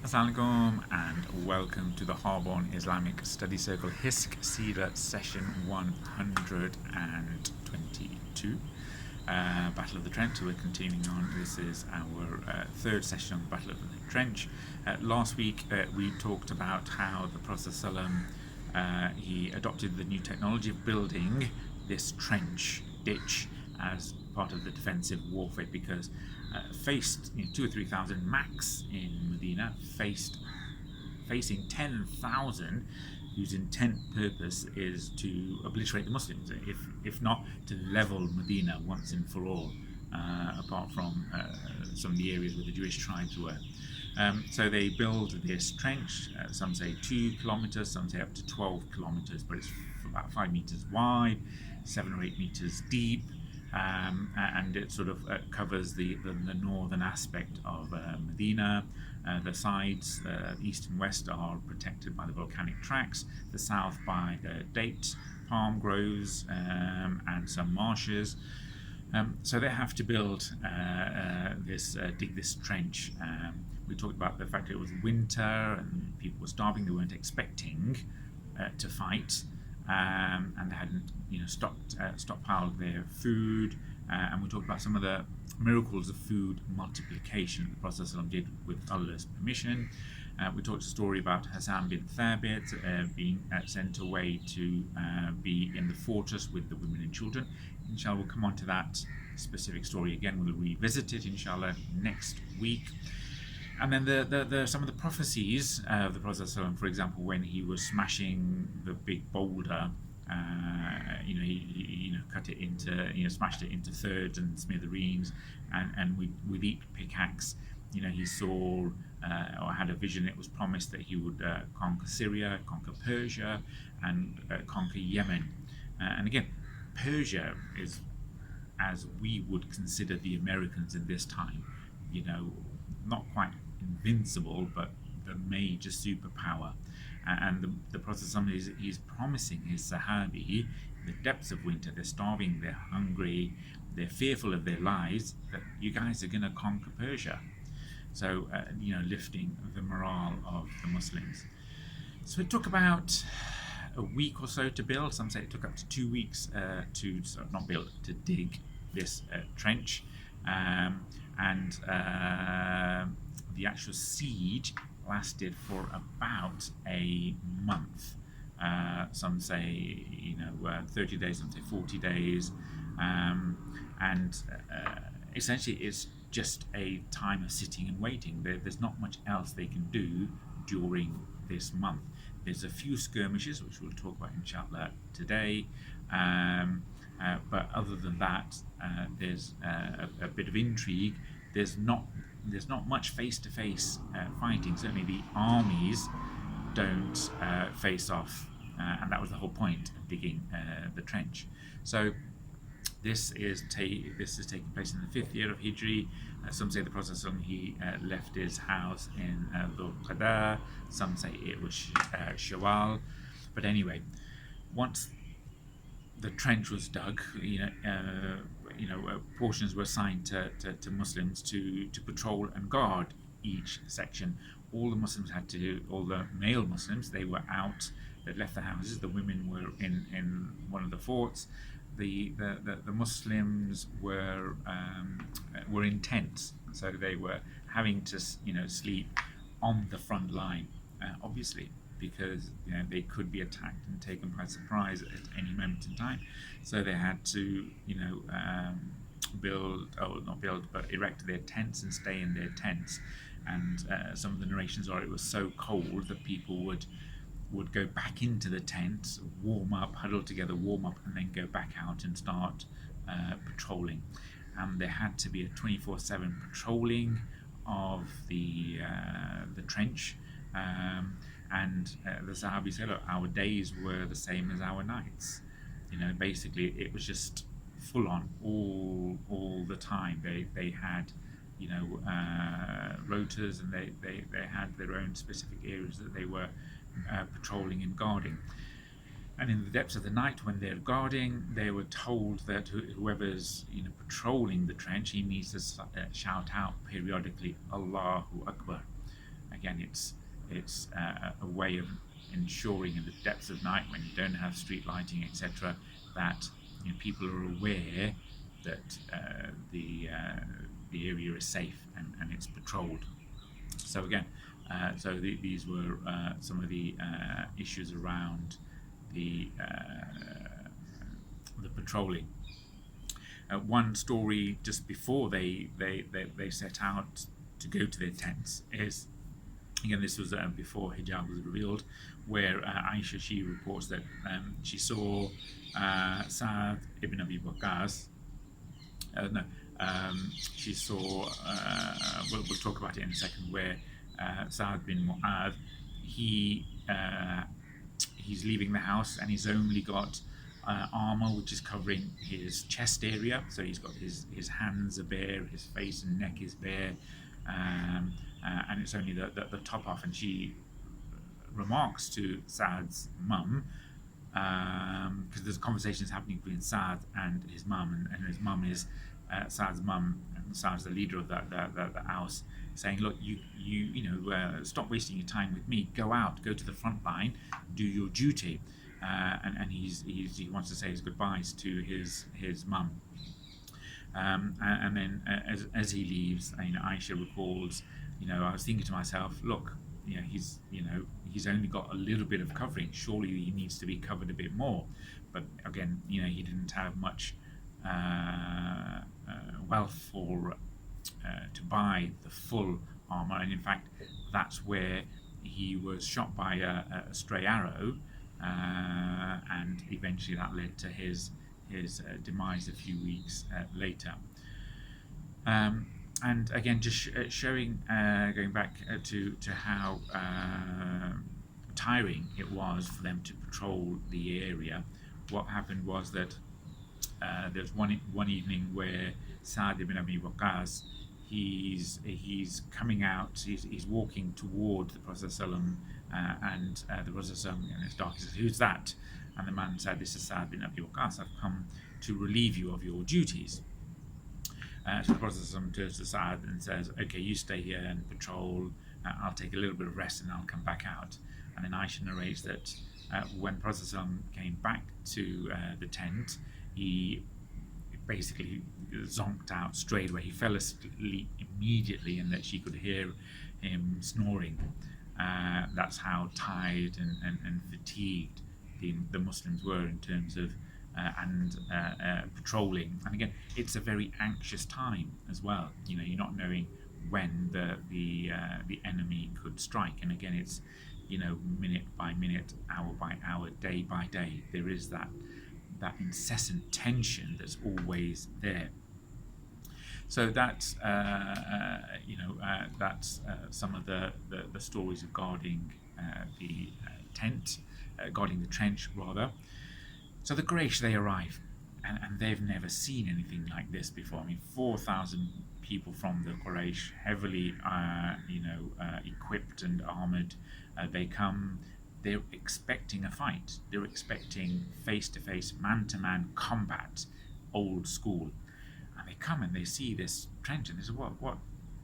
Assalamu alaikum and welcome to the Harborne Islamic Study Circle HISC Seerah session 122, Battle of the Trench. So we're continuing on. This is our third session on the Battle of the Trench. Last week we talked about how the Prophet he adopted the new technology of building this trench ditch as part of the defensive warfare, because faced 2,000 or 3,000 max in Medina, facing 10,000 whose intent purpose is to obliterate the Muslims, if not to level Medina once and for all, apart from some of the areas where the Jewish tribes were. So they build this trench, some say 2 kilometers, some say up to 12 kilometers, but it's about 5 meters wide, 7 or 8 meters deep. And it sort of covers the northern aspect of Medina. The sides, east and west, are protected by the volcanic tracks, the south by the date palm groves and some marshes. So they have to build dig this trench. We talked about the fact that it was winter and people were starving. They weren't expecting to fight. And they hadn't, stockpiled their food, and we talked about some of the miracles of food multiplication that the Prophet did with Allah's permission. We talked a story about Hassan bin Thabit being sent away to be in the fortress with the women and children. Inshallah, we'll come on to that specific story again. We'll revisit it, inshallah, next week. And then some of the prophecies of the Prophet, for example, when he was smashing the big boulder, he cut it into, smashed it into thirds and smithereens, and with each pickaxe, he saw or had a vision. It was promised that he would conquer Syria, conquer Persia, and conquer Yemen. And again, Persia is, as we would consider the Americans in this time, not quite invincible, but the major superpower. And the Prophet is promising his Sahabae, in the depths of winter, they're starving, they're hungry, they're fearful of their lives, that you guys are going to conquer Persia. So, lifting the morale of the Muslims. So it took about a week or so to build. Some say it took up to 2 weeks to dig this trench. The actual siege lasted for about a month. Some say 30 days, some say 40 days, essentially it's just a time of sitting and waiting. There's not much else they can do during this month. There's a few skirmishes which we'll talk about inshallah today, but other than that, there's a bit of intrigue. There's not much face-to-face fighting. Certainly the armies don't face off, and that was the whole point of digging the trench. So this is taking place in the 5th year of Hijri. Some say the Prophet he left his house in Dhul Qadar. Some say it was Shawwal. But anyway, once the trench was dug, portions were assigned to Muslims to patrol and guard each section. All the male Muslims, they were out. They'd left the houses. The women were in one of the forts. The Muslims were in tents, so they were having to sleep on the front line, obviously, because they could be attacked and taken by surprise at any moment in time. So they had to erect their tents and stay in their tents. And some of the narrations are it was so cold that people would go back into the tent, warm up, huddle together, warm up, and then go back out and start patrolling. There had to be a 24/7 patrolling of the trench. The Sahabi said, look, our days were the same as our nights. Basically it was just full on all the time. They had rotas, and they had their own specific areas that they were patrolling and guarding. And in the depths of the night, when they're guarding, they were told that whoever's patrolling the trench, he needs to shout out periodically, Allahu Akbar. again, it's a way of ensuring in the depths of night when you don't have street lighting, etc., that people are aware that the area is safe and it's patrolled. So again, these were some of the issues around the patrolling. One story just before they set out to go to their tents is, again, this was before hijab was revealed, where Aisha, she reports that she saw Saad ibn Abi Waqqas. She saw. We'll talk about it in a second. Where Saad bin Muad, he's leaving the house and he's only got armor which is covering his chest area. So he's got his hands are bare, his face and neck is bare, and it's only the top half. And she remarks to Saad's mum, because there's conversations happening between Saad and his mum, and his mum is Saad's mum, and Saad's the leader of the house, saying, look, you stop wasting your time with me, go to the front line, do your duty. And he wants to say his goodbyes to his mum. And then as he leaves, Aisha recalls, I was thinking to myself, look, he's only got a little bit of covering. Surely he needs to be covered a bit more. But again, he didn't have much wealth or to buy the full armor. And in fact, that's where he was shot by a stray arrow, and eventually that led to his demise a few weeks later. And again, just showing, going back to how tiring it was for them to patrol the area. What happened was that there's one evening where Saad ibn Abi Waqqas, he's coming out, he's walking toward the Prophet ﷺ, and the Prophet ﷺ, and it's dark, he says, "Who's that?" And the man said, "This is Saad ibn Abi Waqqas, I've come to relieve you of your duties." So the Prophet ﷺ turns to Saad and says, "Okay, you stay here and patrol, I'll take a little bit of rest and I'll come back out." And then Aisha narrates that when the Prophet ﷺ came back to the tent, he basically zonked out straight away. He fell asleep immediately, and that she could hear him snoring. That's how tired and fatigued the Muslims were in terms of patrolling. And again, it's a very anxious time as well. You're not knowing when the enemy could strike. And again, it's minute by minute, hour by hour, day by day. There is that incessant tension that's always there. So that's some of the stories of guarding the tent, guarding the trench rather. So the Quraysh, they arrive, and they've never seen anything like this before. 4,000 people from the Quraysh, heavily equipped and armored. They come. They're expecting a fight. They're expecting face-to-face, man-to-man combat, old school. And they come and they see this trench and they say, what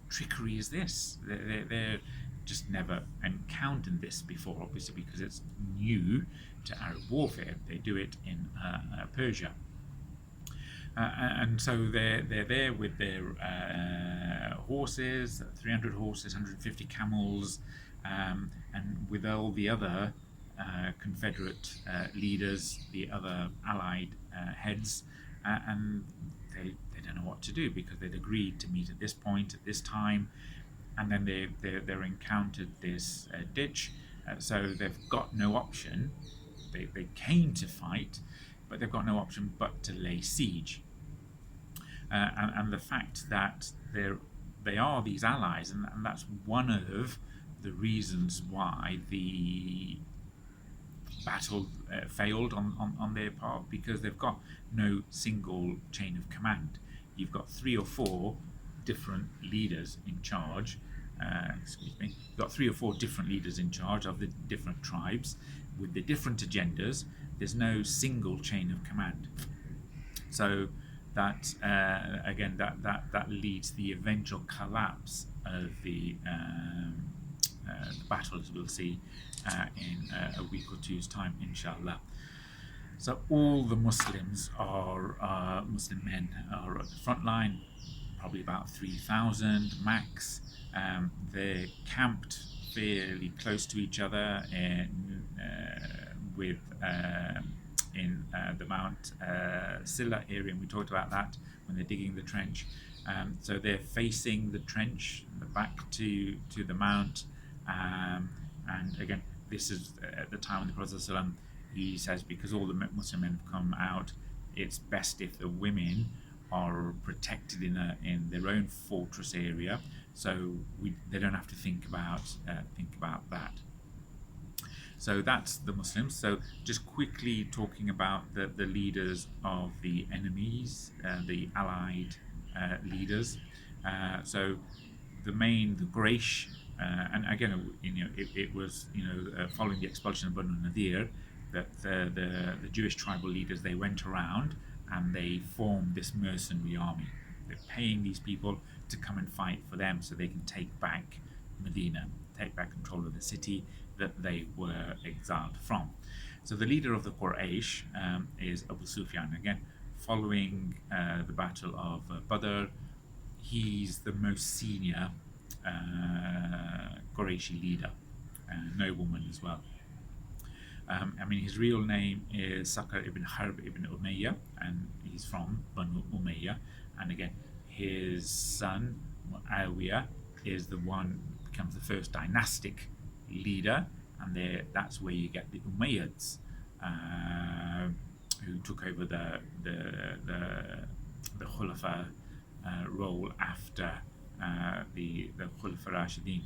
trickery is this? They're just never encountered this before, obviously, because it's new to Arab warfare. They do it in Persia. And so they're there with their horses, 300 horses, 150 camels, and with all the other Confederate leaders, the other Allied heads, and they don't know what to do, because they'd agreed to meet at this point, at this time, and then they're encountered this ditch, so they've got no option. They came to fight, but they've got no option but to lay siege. And the fact that they are these allies, and that's one of the reasons why the battle failed on their part, because they've got no single chain of command. You've got 3 or 4 different leaders in charge. You've got 3 or 4 different leaders in charge of the different tribes with the different agendas. There's no single chain of command. So that again, that leads to the eventual collapse of the battle, as we'll see in a week or two's time, inshallah. So all the Muslims are Muslim men are at the front line, probably about 3,000 max. They're camped fairly close to each other in the Mount Silla area, and we talked about that when they're digging the trench. So they're facing the trench, the back to the mount, and again, this is at the time when the Prophet ﷺ, he says, because all the Muslim men have come out, it's best if the women are protected in their own fortress area, so they don't have to think about that. So that's the Muslims. So just quickly talking about the leaders of the enemies, the allied leaders. So the Quraish, and again, it was following the expulsion of Banu Nadir, that the Jewish tribal leaders, they went around and they formed this mercenary army. They're paying these people to come and fight for them so they can take back Medina, take back control of the city that they were exiled from. So the leader of the Quraish is Abu Suffyan. Again, following the battle of Badr, he's the most senior Quraishi leader, nobleman as well. His real name is Sakr ibn Harb ibn Ummayah, and he's from Banu Ummayah. And again, his son Muawiyah is the one who becomes the first dynastic leader, and that's where you get the Umayyads, who took over the Khulafa role after the Khulafa Rashidin.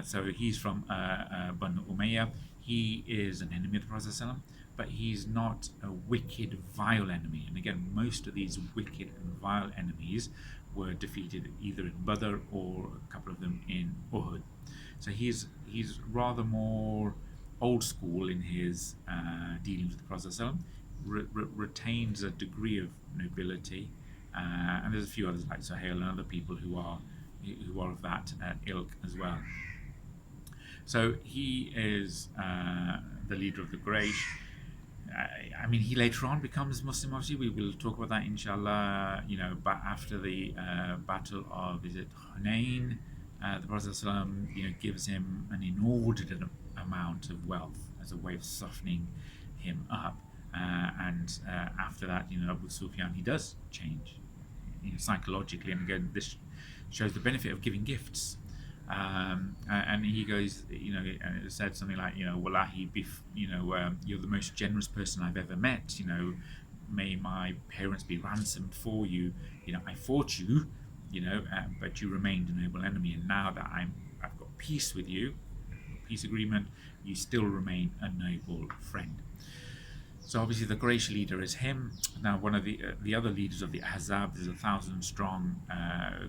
So he's from Banu Ummayah. He is an enemy of the Prophet ﷺ, but he's not a wicked, vile enemy. And again, most of these wicked and vile enemies were defeated either in Badr or a couple of them in Uhud. So he's rather more old school in his dealings with the Prophet ﷺ, retains a degree of nobility, and there's a few others like Suhail and other people who are of that ilk as well. So he is the leader of the Quraysh. He later on becomes Muslim. Obviously, we will talk about that, inshallah. But after the battle of Hunain, the Prophet ﷺ, gives him an inordinate amount of wealth as a way of softening him up. And after that, Abu Sufyan, he does change, psychologically. And again, this shows the benefit of giving gifts. And he goes, and it said something like, Wallahi, you're the most generous person I've ever met. May my parents be ransomed for you. I fought you, but you remained a noble enemy. And now that I've got peace with you, peace agreement, you still remain a noble friend. So obviously the Quraysh leader is him. Now one of the other leaders of the Ahzab, there's a 1,000-strong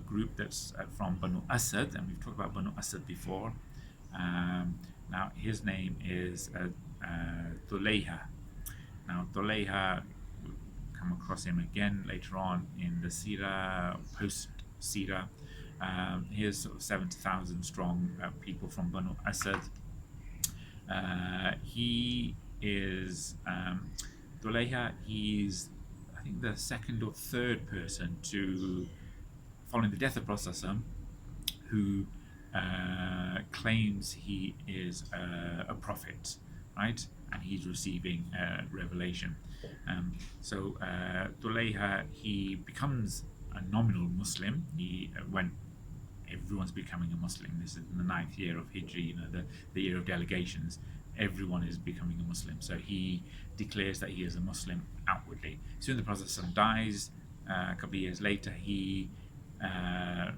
group that's from Banu Assad, and we've talked about Banu Assad before. Now his name is Tulayaha. Now Tulayaha, we'll come across him again later on in the Seerah, post-Seerah. Here's sort of 70,000 strong people from Banu Assad. He is Tulayaha. He's, I think, the second or third person to, following the death of Prophet who claims he is a prophet, right? And he's receiving revelation. So Tulayaha, he becomes a nominal Muslim. When everyone's becoming a Muslim, this is in the 9th year of Hijri, the year of delegations. Everyone is becoming a Muslim. So he declares that he is a Muslim outwardly. Soon the Prophet dies. A couple of years later, he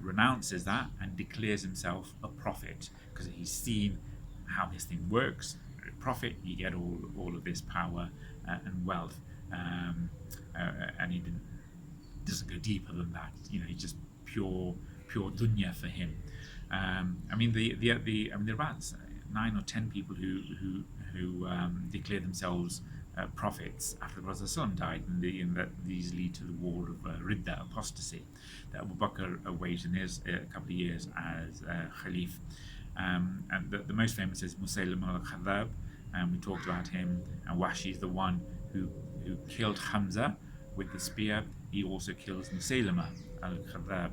renounces that and declares himself a prophet, because he's seen how this thing works. A prophet, you get all of this power and wealth, and he doesn't go deeper than that. He's just pure dunya for him. There are about 9 or 10 people who declare themselves prophets after the Prophet died, and that these lead to the war of Ridda, apostasy, that Abu Bakr waged in his couple of years as Khalif. And the most famous is Musaylim al-Khadab, and we talked about him. And Washi is the one who killed Hamza with the spear. He also kills Musaylima al-Khadab,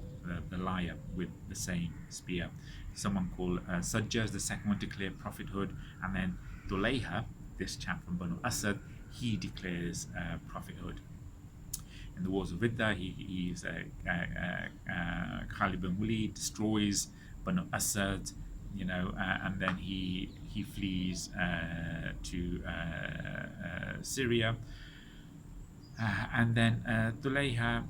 the liar, with the same spear. Someone called Sajjah is the second one to declare prophethood, and then Tulayaha, this chap from Banu Assad, he declares prophethood. In the wars of Ridda, he's Khalid bin Walid destroys Banu Assad, and then he flees to Syria, and then Tulayaha,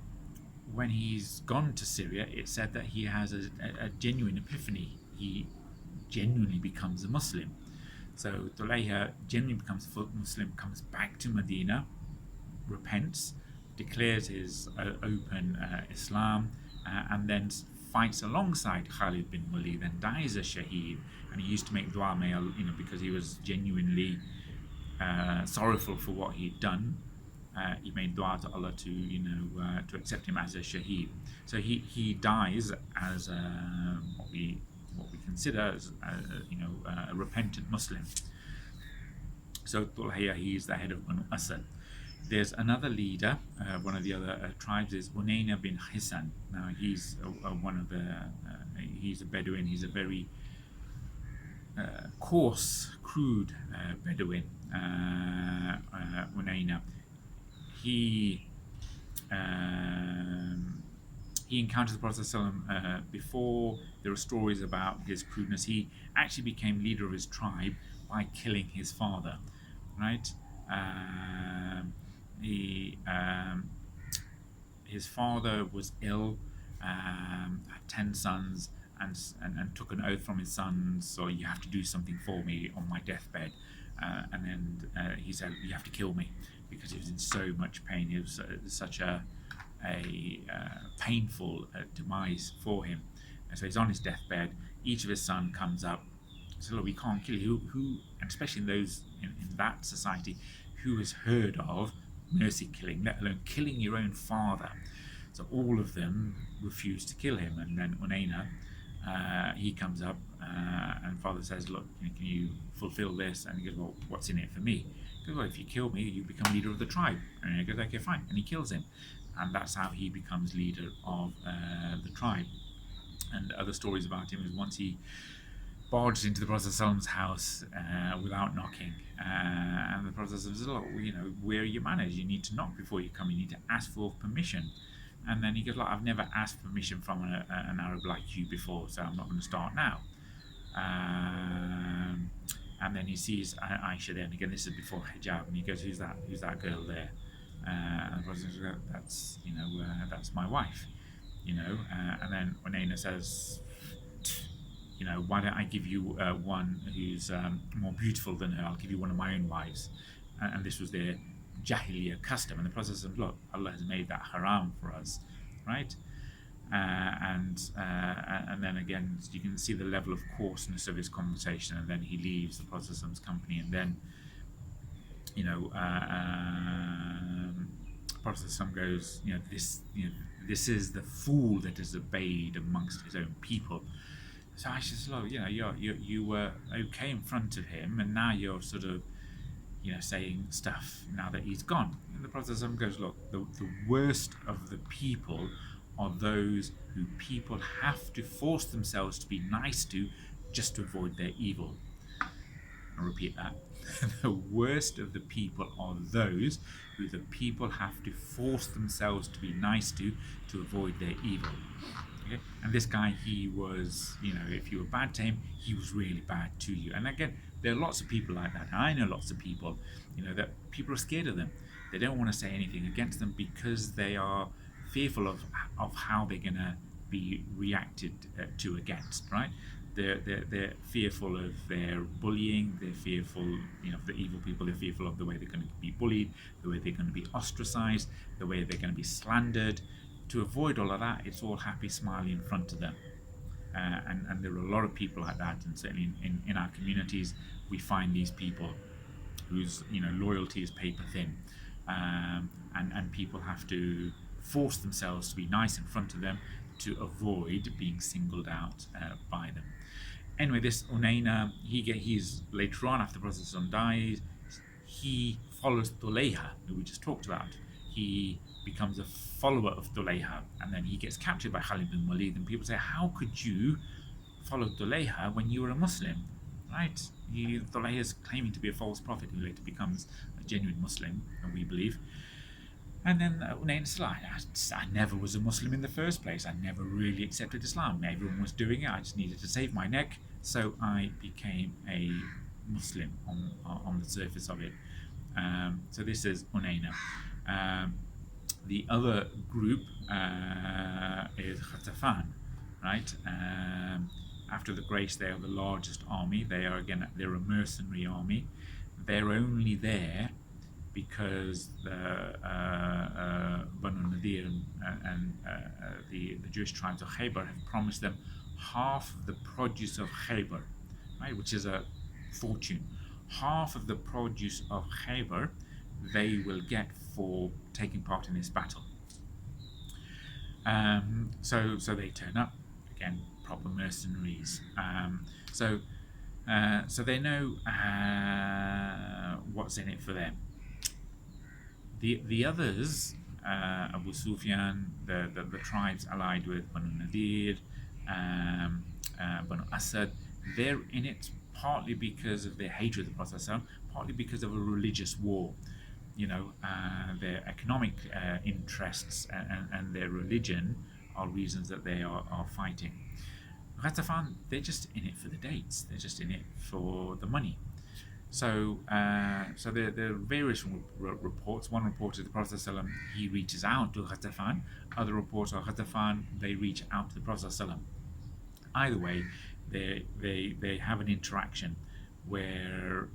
when he's gone to Syria, it's said that he has a genuine epiphany. He genuinely becomes a Muslim. So Tulayaha genuinely becomes a Muslim, comes back to Medina, repents, declares his open Islam, and then fights alongside Khalid bin Walid and dies as shaheed. And he used to make dua, because he was genuinely sorrowful for what he'd done. He made dua to Allah to accept him as a shaheed. So he dies as what we consider as a repentant Muslim. So Tulayaha, he's the head of Banu Assad. There's another leader, one of the other tribes is Unayna bin Hisan. Now he's one of the, he's a Bedouin. He's a very coarse, crude Bedouin. Unayna. He encounters the Prophet ﷺ before. There are stories about his crudeness. He actually became leader of his tribe by killing his father, right? His father was ill, had 10 sons, and took an oath from his sons, so you have to do something for me on my deathbed. And then he said, you have to kill me, because he was in so much pain. It was such a painful demise for him. And so he's on his deathbed. Each of his sons comes up. So look, we can't kill you. Who, and especially in those in that society, who has heard of mercy killing, let alone killing your own father? So all of them refuse to kill him. And then Unayna, he comes up, and father says, look, can you fulfill this? And he goes, well, what's in it for me? He goes, well, if you kill me, you become leader of the tribe. And he goes, okay, fine. And he kills him. And that's how he becomes leader of the tribe. And other stories about him is once he barged into the Prophet's house without knocking, and the Prophet says, look, where are your manners? You need to knock before you come. You need to ask for permission. And then he goes, look, I've never asked permission from an Arab like you before, so I'm not going to start now. And then he sees Aisha there, and again, this is before hijab, and he goes, who's that girl there? And the Prophet says, that's my wife. And then Unayna says, why don't I give you one who's more beautiful than her? I'll give you one of my own wives. And this was their Jahiliyyah custom. And the Prophet said, look, Allah has made that haram for us, right? And then again, you can see the level of coarseness of his conversation. And then he leaves the Prophet's company. And then, Prophet goes, this is the fool that is obeyed amongst his own people. So I says, look, you were okay in front of him, and now you're sort of, saying stuff now that he's gone. And the Prophet goes, look, the worst of the people are those who people have to force themselves to be nice to just to avoid their evil. I'll repeat that. The worst of the people are those who the people have to force themselves to be nice to avoid their evil. Okay? And this guy, he was, if you were bad to him, he was really bad to you. And again, there are lots of people like that. I know lots of people, that people are scared of them. They don't want to say anything against them because they are fearful of how they're going to be reacted to against, right? They're fearful of their bullying. They're fearful, of the evil people. They're fearful of the way they're going to be bullied, the way they're going to be ostracized, the way they're going to be slandered. To avoid all of that, it's all happy, smiley in front of them. And there are a lot of people like that, and certainly in our communities, we find these people whose loyalty is paper thin, and people have to force themselves to be nice in front of them to avoid being singled out by them. Anyway, this Unayna, he's later on, after the Prophet dies, he follows Tulayaha, who we just talked about. He becomes a follower of Tulayaha, and then he gets captured by Khalid bin Walid. And people say, how could you follow Tulayaha when you were a Muslim? Right? Tulayaha is claiming to be a false prophet who later becomes a genuine Muslim, and we believe. And then Unayna said, I never was a Muslim in the first place. I never really accepted Islam. Everyone was doing it. I just needed to save my neck. So I became a Muslim on the surface of it. So this is Unayna. The other group is Ghatafan, right? After the Quraysh, they are the largest army. They're a mercenary army. They're only there because the Banu Nadir and the Jewish tribes of Khaybar have promised them half the produce of Khaybar, right, which is a fortune. Half of the produce of Khaybar they will get for taking part in this battle. So they turn up, again, proper mercenaries. So they know what's in it for them. The others, Abu Sufyan, the tribes allied with Banu Nadir, Banu Assad, they're in it partly because of their hatred of the Prophet, partly because of a religious war. Their economic interests and their religion are reasons that they are fighting. Ghatafan, they're just in it for the dates. They're just in it for the money. So there are various reports. One report is the Prophet ﷺ, he reaches out to Ghatafan. Other reports are Ghatafan, they reach out to the Prophet ﷺ. Either way, they have an interaction where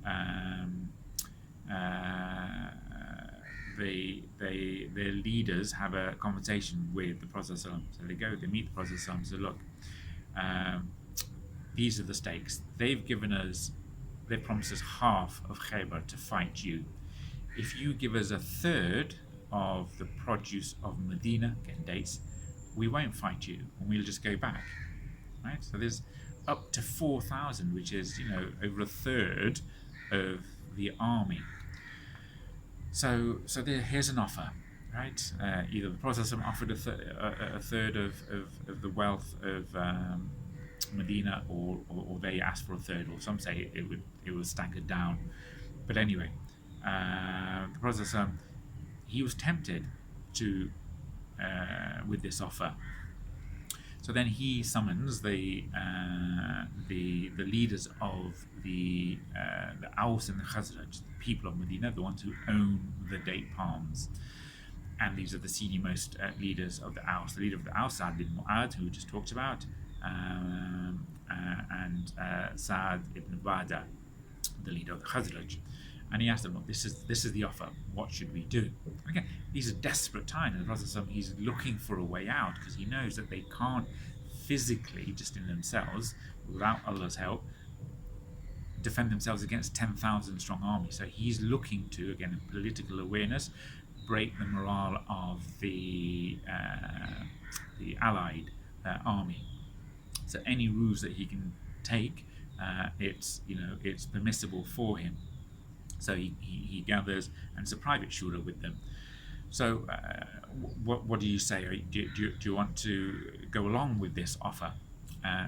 their leaders have a conversation with the Prophet ﷺ. So they meet the Prophet ﷺ and say, look, these are the stakes. They've promised us half of Khaybar to fight you. If you give us a third of the produce of Medina, getting dates, we won't fight you and we'll just go back. Right? So there's up to 4,000, which is over a third of the army. So here's an offer, right? Either the Prophet offered a third of the wealth of Medina, or they asked for a third, or some say it was staggered down. But anyway, the Prophet he was tempted to with this offer. So then he summons the leaders of the Aus and the Khazraj, the people of Medina, the ones who own the date palms. And these are the senior-most leaders of the Aus. The leader of the Aus, Saad ibn Muad, who we just talked about, and Saad ibn Ubada, the leader of the Khazraj. And he asked them, look, this is the offer. What should we do? Again, these are desperate times. And the Prophet, he's looking for a way out because he knows that they can't physically, just in themselves, without Allah's help, defend themselves against 10,000 strong army. So he's looking to, again, in political awareness, break the morale of the allied army. So any ruse that he can take, it's permissible for him. So he gathers, and it's a private shura with them. So what do you say? Do you want to go along with this offer?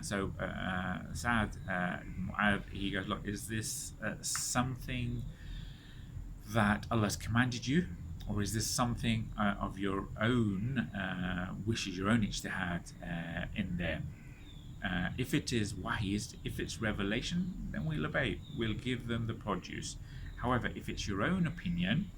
So Saad Muad, he goes, look, is this something that Allah has commanded you, or is this something of your own wishes, your own ijtihad in there? If it is wahyizd, if it's revelation, then we'll obey. We'll give them the produce. However, if it's your own opinion,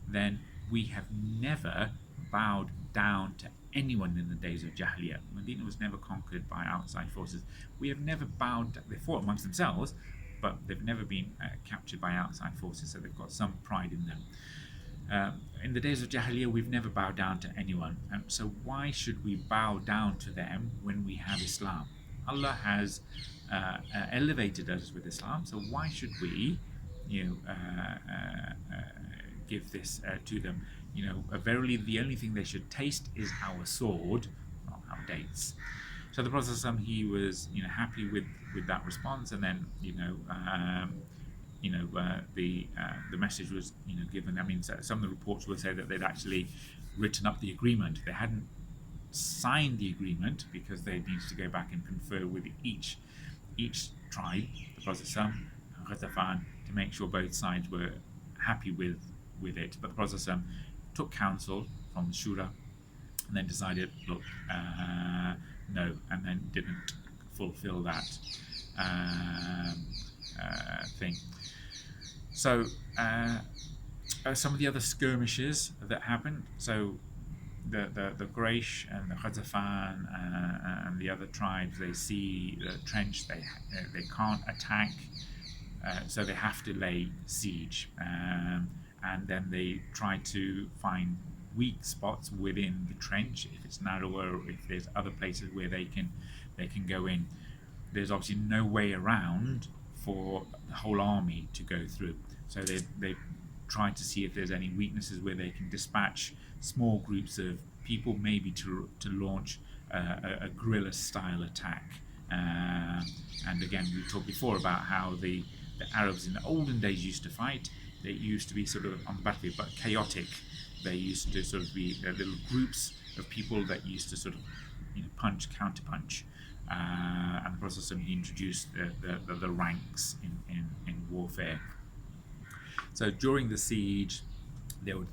then we have never bowed down to anyone in the days of Jahiliyyah. Medina was never conquered by outside forces. We have never bowed down. They fought amongst themselves, but they've never been captured by outside forces, so they've got some pride in them. In the days of Jahiliyyah, we've never bowed down to anyone. So why should we bow down to them when we have Islam? Allah has elevated us with Islam, so why should we give this to them? Verily the only thing they should taste is our sword, not our dates. So the Prophet he was happy with with that response, and then the message was given. I mean, some of the reports will say that they'd actually written up the agreement. They hadn't signed the agreement because they needed to go back and confer with each tribe, the Prophet ﷺ and Ghatafan, to make sure both sides were happy with it. But the Prophet ﷺ took counsel from the Shura and then decided, look, no, and then didn't fulfill that thing. So some of the other skirmishes that happened, so the Quraish and the Ghatafan and the other tribes, they see the trench, they can't attack, so they have to lay siege, and then they try to find weak spots within the trench. If it's narrower, if there's other places where they can go in, there's obviously no way around for the whole army to go through. So they try to see if there's any weaknesses where they can dispatch small groups of people, maybe to launch a guerrilla style attack. And again, we talked before about how the Arabs in the olden days used to fight. They used to be sort of on the battlefield, but chaotic. They used to sort of be little groups of people that used to sort of punch, counter punch. And the process of introduced the ranks in warfare. So during the siege, they would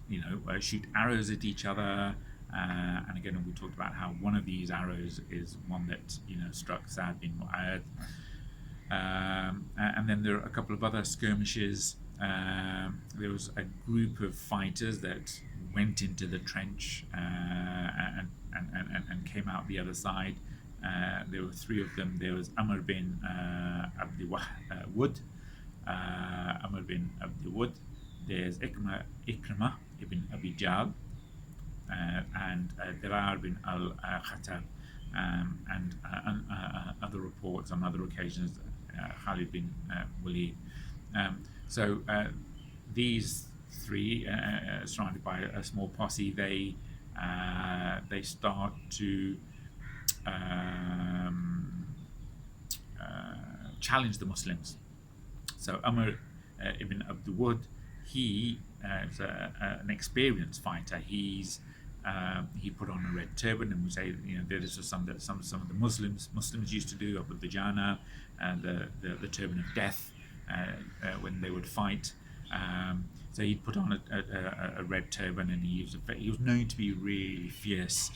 shoot arrows at each other, and again we talked about how one of these arrows is one that struck Saad ibn Muad, and then there are a couple of other skirmishes. There was a group of fighters that went into the trench and came out the other side. There were three of them. There was Amr bin Abd-e-Wudd, Amr bin Abd-e-Wudd. There's Ikrimah ibn Abi Talib, and Zubair ibn Al Khattab, and other reports on other occasions, Khalid bin Walid. So these three, surrounded by a small posse, they start to challenge the Muslims. So Amr ibn Abd-e-Wudd, he is an experienced fighter. He put on a red turban, and we say this was some of the Muslims used to do, up with the jana and the turban of death when they would fight. So he'd put on a red turban, and he was known to be a really fierce,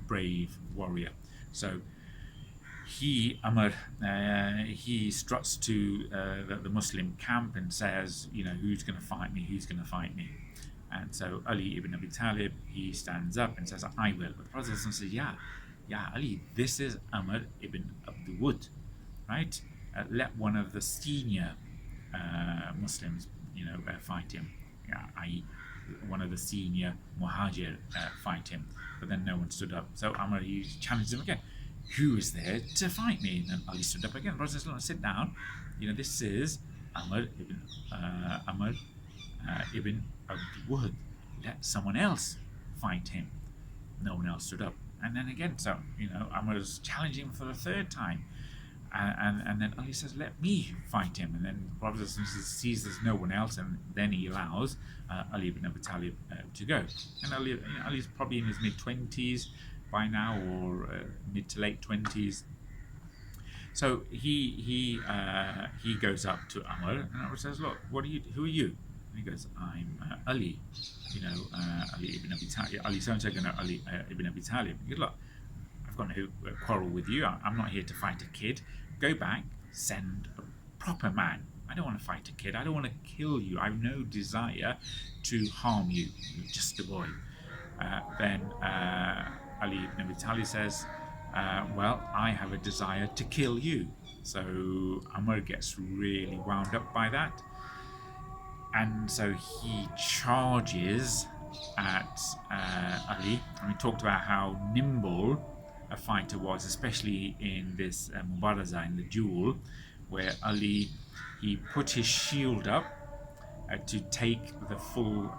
brave warrior. So Amr, he struts to the Muslim camp and says, who's going to fight me? Who's going to fight me? And so Ali ibn Abi Talib, he stands up and says, I will. But the Prophet says, yeah, Ali, this is Amr ibn Abd-e-Wudd, right? Let one of the senior Muslims, fight him. I.e., one of the senior Muhajir fight him. But then no one stood up. So Amr, he challenged him again. Who is there to fight me? And then Ali stood up again. The Prophet said, sit down. This is Amr ibn Abd-e-Wudd. Let someone else fight him. No one else stood up. And then again, so Amr was challenging him for the third time. And then Ali says, let me fight him. And then the Prophet sees there's no one else, and then he allows Ali ibn Abi Talib to go. And Ali's probably in his mid-20s by now, or mid to late 20s. So he goes up to Amr, and Amr says, look, who are you? And he goes, I'm Ali, Ali ibn Abi Talib. Ali Ali ibn Abi Talib. He goes, look, I've got no quarrel with you. I'm not here to fight a kid. Go back, send a proper man. I don't want to fight a kid. I don't want to kill you. I have no desire to harm you. You're just a boy. Then Ali ibn Abi Talib says, well, I have a desire to kill you. So Amr gets really wound up by that. And so he charges at Ali. And we talked about how nimble a fighter was, especially in this Mubaraza, in the duel, where Ali, he put his shield up to take the full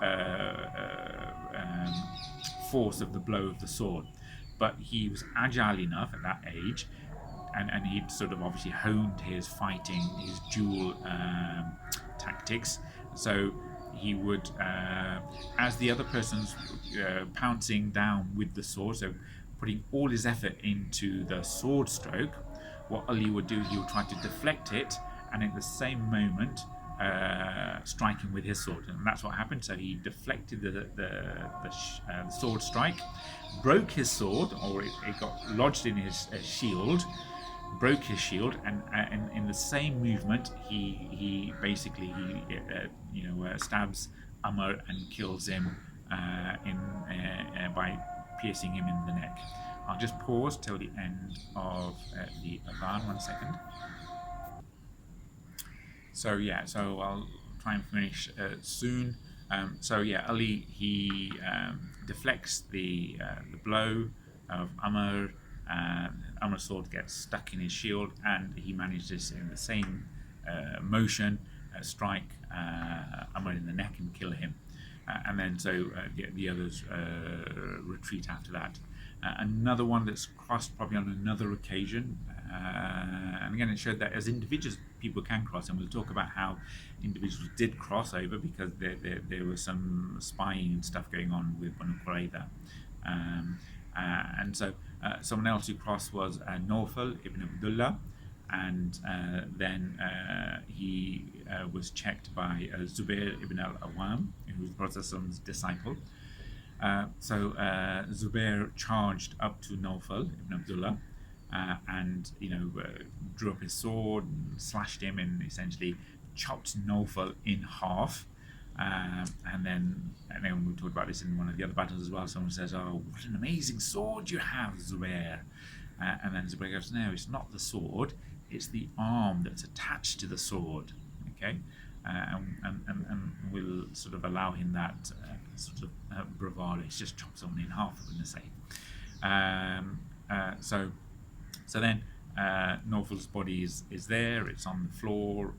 force of the blow of the sword. But he was agile enough at that age and he'd sort of obviously honed his fighting, his duel tactics. So he would, as the other person's pouncing down with the sword, so putting all his effort into the sword stroke, what Ali would do, he would try to deflect it, and at the same moment striking with his sword, and that's what happened. So he deflected the sword strike, broke his sword, or it got lodged in his shield, broke his shield, and in the same movement he basically stabs Amr and kills him by piercing him in the neck. I'll just pause till the end of the adhan, 1 second. So I'll try and finish soon. Ali, he deflects the blow of Amr. Amr's sword gets stuck in his shield, and he manages in the same motion strike Amr in the neck and kill him. And then the others retreat after that. Another one that's crossed probably on another occasion, and again it showed that as individuals people can cross, and we'll talk about how individuals did cross over, because there was some spying and stuff going on with Banu Qurayza. Someone else who crossed was Nawful ibn Abdullah, and then he was checked by Zubair ibn Al Awwam, who was the Prophet's disciple. Zubair charged up to Nawful ibn Abdullah and drew up his sword and slashed him and essentially chopped Nawful in half. And then we talked about this in one of the other battles as well. Someone says, "Oh, what an amazing sword you have, Zubair!" And then Zubair goes, "No, it's not the sword; it's the arm that's attached to the sword." Okay, and we'll sort of allow him that sort of bravado. It's just chop someone in half, for goodness sake. So then Nawfal's body is there. It's on the floor,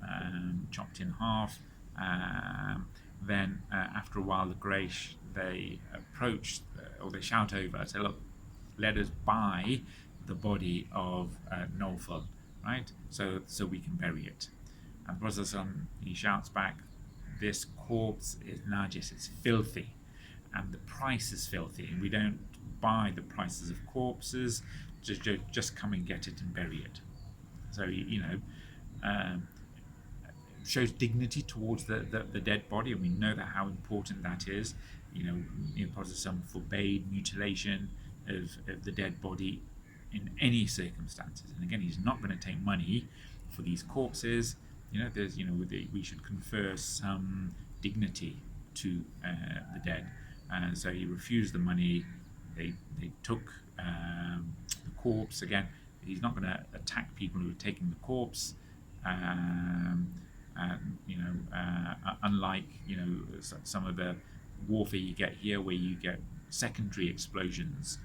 chopped in half. Then after a while, the Quraish, they approach, or they shout over, say, "Look, let us buy the body of Nawfal, right? So we can bury it." And the Prophet, he shouts back, "This corpse is najis, it's filthy, and the price is filthy, and we don't buy the prices of corpses. Just come and get it and bury it." So shows dignity towards the dead body, and we know that how important that is. The Prophet forbade mutilation of the dead body in any circumstances. And again, he's not going to take money for these corpses. We should confer some dignity to the dead. So he refused the money. They took the corpse. Again, he's not going to attack people who are taking the corpse. Unlike some of the warfare you get here, where you get secondary explosions,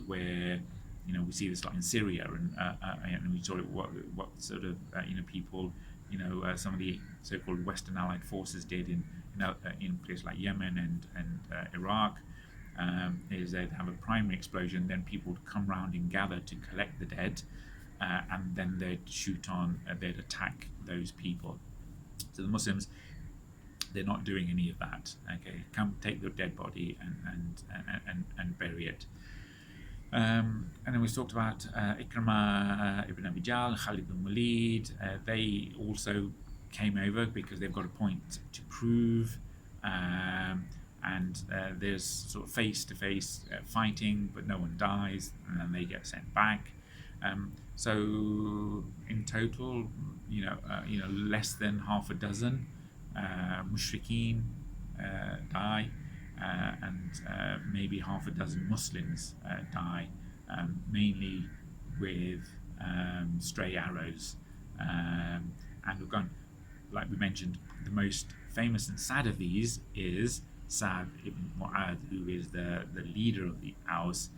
where we see this like in Syria, and we saw what sort of people, some of the so-called Western Allied forces did in places like Yemen and Iraq. Is they'd have a primary explosion, then people would come round and gather to collect the dead, and then they'd shoot on, they'd attack those people. So the Muslims, they're not doing any of that. Okay, come take the dead body and bury it. And then we talked about Ikrimah ibn Abi Jahl, Khalid ibn Walid. They also came over because they've got a point to prove. And there's sort of face-to-face fighting, but no one dies, and then they get sent back. So in total, less than half a dozen mushrikeen die, and maybe half a dozen Muslims die, mainly with stray arrows. And we've gone, like we mentioned, the most famous and sad of these is Saad ibn Muad, who is the leader of the Aus.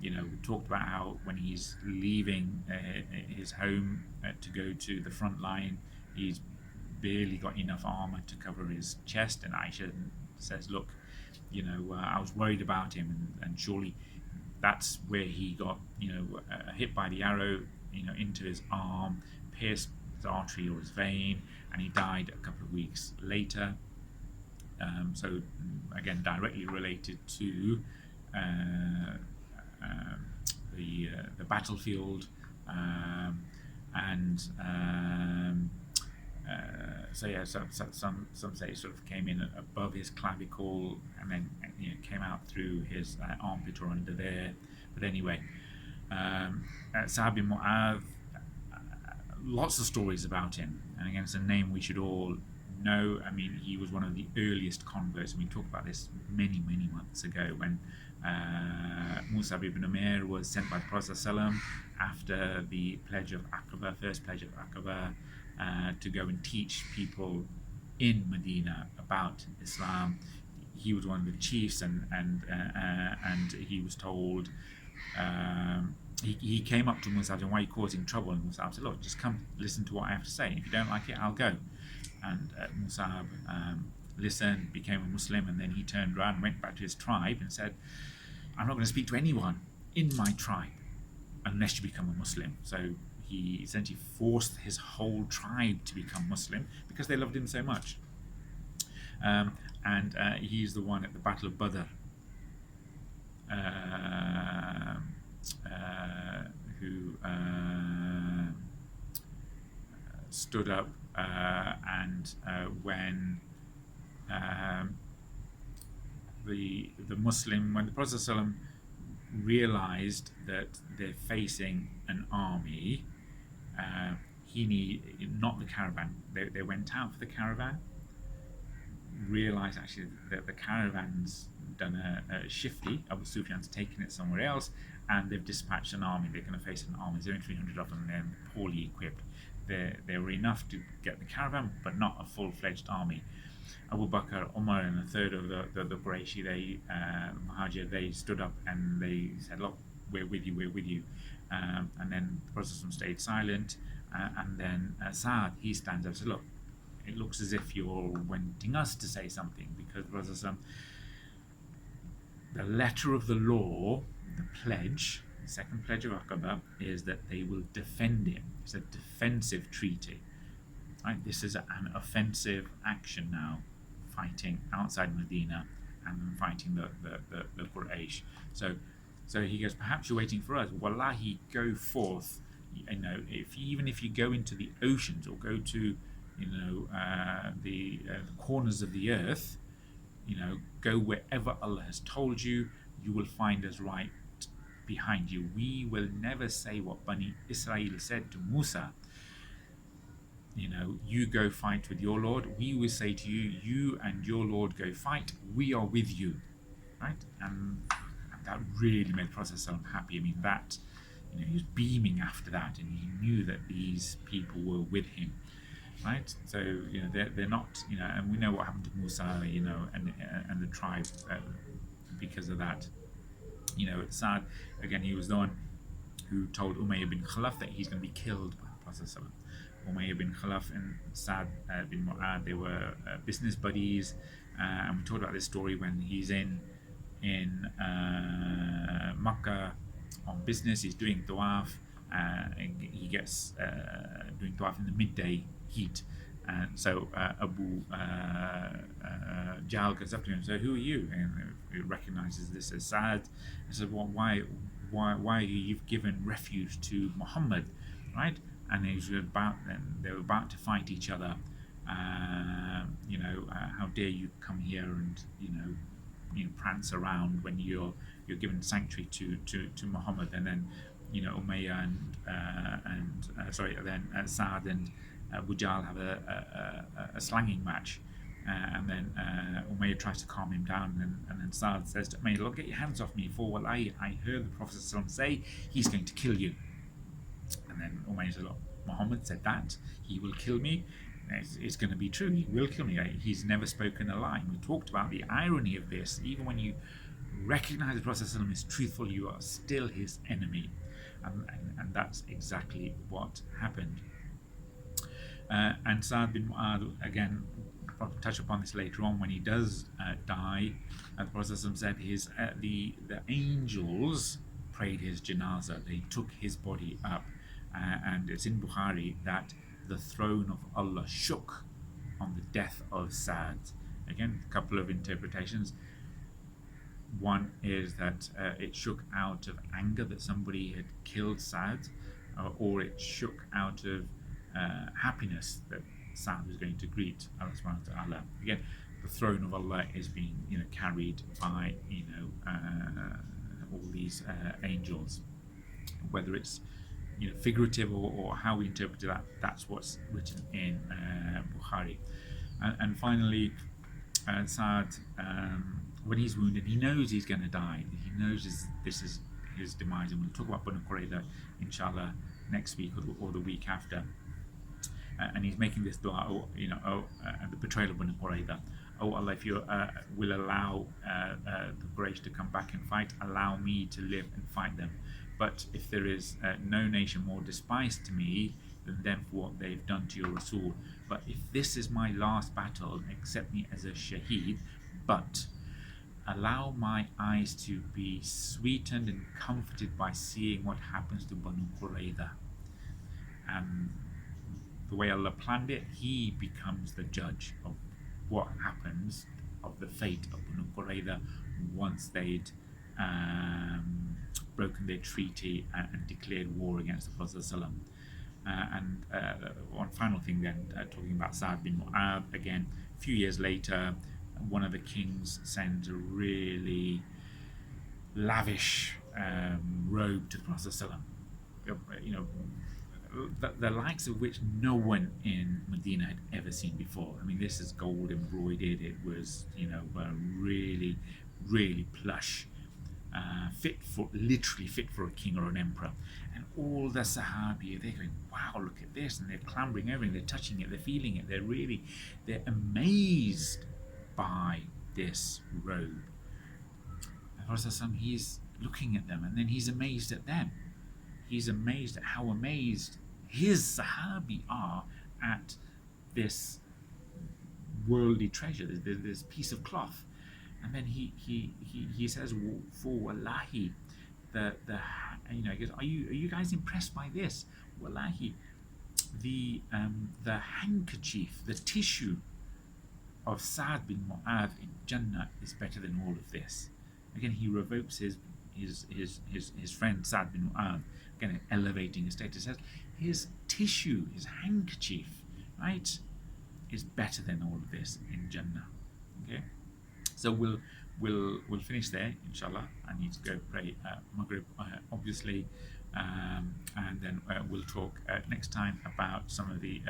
We talked about how when he's leaving his home to go to the front line, he's barely got enough armor to cover his chest, and Aisha says, "Look, I was worried about him, and surely that's where he got hit by the arrow. into his arm, pierced his artery or his vein, and he died a couple of weeks later. So again, directly related to the battlefield, and some say it sort of came in above his clavicle and then came out through his armpit or under there. But anyway, Saad ibn Muad, lots of stories about him, and again, it's a name we should all know. I mean, he was one of the earliest converts, and we talked about this many months ago when Musab ibn Umair was sent by the Prophet ﷺ after the pledge of Aqaba, first pledge of Aqaba, to go and teach people in Medina about Islam. He was one of the chiefs, and he was told, he came up to Musab and, "Why are you causing trouble?" And Musab said, "Look, just come listen to what I have to say. If you don't like it, I'll go." And Musab listened, became a Muslim, and then he turned around and went back to his tribe and said, "I'm not going to speak to anyone in my tribe unless you become a Muslim." So he essentially forced his whole tribe to become Muslim because they loved him so much. And he's the one at the Battle of Badr who stood up and when the Muslim, when the Prophet ﷺ realized that they're facing an army, not the caravan. They went out for the caravan, realized actually that the caravan's done a shifty. Abu Sufyan's taken it somewhere else, and they've dispatched an army. They're going to face an army. There's only 300 of them. They're poorly equipped. They were enough to get the caravan, but not a full-fledged army. Abu Bakr, Umar, and a third of the Quraishi, Muhajir, they stood up and they said, "Look, we're with you." And then the Prophet stayed silent, and then Saad, he stands up and said, "Look, it looks as if you're wanting us to say something, because the Prophet, the letter of the law, the pledge, the second pledge of Aqaba, is that they will defend him. It's a defensive treaty. Right? This is an offensive action now, fighting outside Medina and fighting the Quraish. So he goes, perhaps you're waiting for us. Wallahi, go forth. Even if you go into the oceans or go to the corners of the earth, go wherever Allah has told you, you will find us right behind you. We will never say what Bani Israel said to Musa. You go fight with your Lord. We will say to you, you and your Lord go fight. We are with you." Right? And that really made the Prophet happy. I mean, that he was beaming after that, and he knew that these people were with him. Right? So they're not, and we know what happened to Musa, and the tribe because of that. Saad, again, he was the one who told Ummayah bin Khalaf that he's going to be killed by the Prophet. Ummayah bin Khalaf and Saad bin Muad, they were business buddies, and we talked about this story when he's in Makkah on business. He's doing tawaf, and he gets doing tawaf in the midday heat, and so Abu Jahl goes up to him and says, "Who are you?" And he recognizes this as Saad. He says, "Well, why you've given refuge to Muhammad, right?" And they were about to fight each other. How dare you come here and prance around when you're given sanctuary to Muhammad? And then Ummayah then Saad and Abu Jahl have a slanging match, and then Ummayah tries to calm him down, and then Saad says to Ummayah, "Look, get your hands off me, for I heard the Prophet say he's going to kill you." And then Ummayah says, "Look, Muhammad said that he will kill me. It's going to be true. He will kill me. He's never spoken a lie." We talked about the irony of this. Even when you recognize the Prophet is truthful, you are still his enemy, and that's exactly what happened. And Saad bin Muad, again, I'll touch upon this later on, when he does die, the Prophet said the angels prayed his janazah. They took his body up, and it's in Bukhari that the throne of Allah shook on the death of Saad. Again, a couple of interpretations. One is that it shook out of anger that somebody had killed Saad, or it shook out of happiness that Saad was going to greet Allah subhanahu wa ta'ala. Again, the throne of Allah is being carried by all these angels. Whether it's figurative or how we interpret that, that's what's written in Bukhari. And finally, Saad, when he's wounded, he knows he's going to die. He knows this is his demise, and we'll talk about Banu Qurayza inshallah next week or the week after. And he's making this dua, the betrayal of Banu Qurayza. Oh Allah, if you will allow the Quraysh to come back and fight, allow me to live and fight them. But if there is no nation more despised to me than them for what they've done to your Rasul, but if this is my last battle, accept me as a shaheed, but allow my eyes to be sweetened and comforted by seeing what happens to Banu Qurayza. And the way Allah planned it, He becomes the judge of what happens, of the fate of Banu Qurayza once they'd broken their treaty and declared war against the Prophet ﷺ. And one final thing then, talking about Saad bin Muad, again, a few years later, one of the kings sends a really lavish robe to the Prophet ﷺ, the likes of which no one in Medina had ever seen before. I mean, this is gold embroidered. It was, really, really plush, literally fit for a king or an emperor. And all the Sahabae, they're going, wow, look at this, and they're clambering over and they're touching it, they're feeling it, they're amazed by this robe. And Prophet ﷺ, he's looking at them, and then he's amazed at them. He's amazed at how amazed his Sahabi are at this worldly treasure, this piece of cloth. And then he says, for wallahi, he goes, are you guys impressed by this? Wallahi, the handkerchief, the tissue of Saad bin Muad in Jannah is better than all of this. Again, he revokes his friend Saad bin Muad, again elevating his status. Says his tissue, his handkerchief, right, is better than all of this in Jannah. Okay, so we'll finish there, inshallah. I need to go pray Maghrib, obviously, and then we'll talk next time about some of the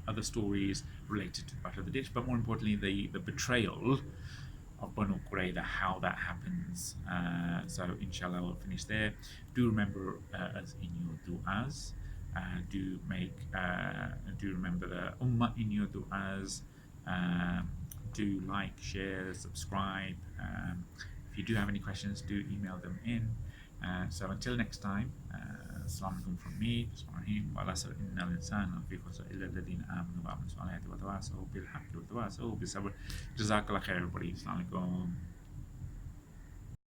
other stories related to the Battle of the Ditch, but more importantly, the betrayal of Banu Qurayza, how that happens. So inshallah we'll finish there. Do remember us in your du'as. Do remember the Ummah in your du'as. Do like, share, subscribe. If you do have any questions, do email them in. So until next time, Assalamu alaikum from me, wa la inna al-insana fi khusr illa alladhina amanu wa amilu salihati wa tawasaw bil haqqi wa tawasaw bis sabr. Jazakallah khair, everybody. Assalamu alaikum.